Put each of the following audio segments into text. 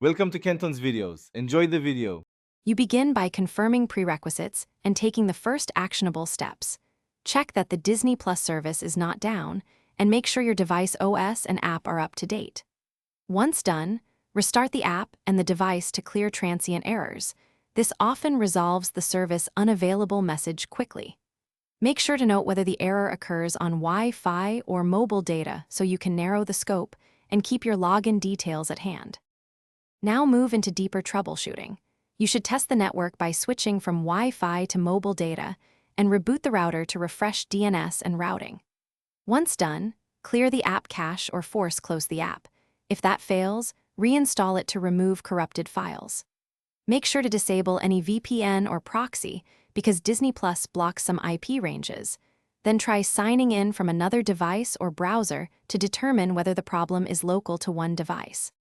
Welcome to Kenton's videos. Enjoy the video. You begin by confirming prerequisites and taking the first actionable steps. Check that the Disney Plus service is not down, and make sure your device OS and app are up to date. Once done, restart the app and the device to clear transient errors. This often resolves the service unavailable message quickly. Make sure to note whether the error occurs on Wi-Fi or mobile data so you can narrow the scope and keep your login details at hand. Now move into deeper troubleshooting. You should test the network by switching from Wi-Fi to mobile data and reboot the router to refresh DNS and routing. Once done, clear the app cache or force close the app. If that fails, reinstall it to remove corrupted files. Make sure to disable any VPN or proxy because Disney Plus blocks some IP ranges. Then try signing in from another device or browser to determine whether the problem is local to one device.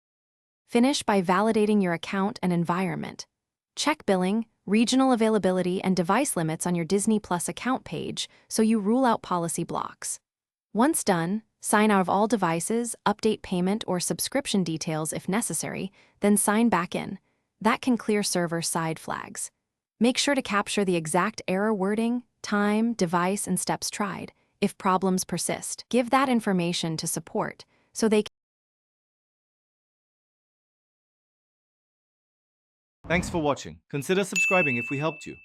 Finish by validating your account and environment. Check billing, regional availability, and device limits on your Disney Plus account page so you rule out policy blocks. Once done, sign out of all devices, update payment or subscription details if necessary, then sign back in. That can clear server-side flags. Make sure to capture the exact error wording, time, device, and steps tried. If problems persist, give that information to support so they can. Thanks for watching. Consider subscribing if we helped you.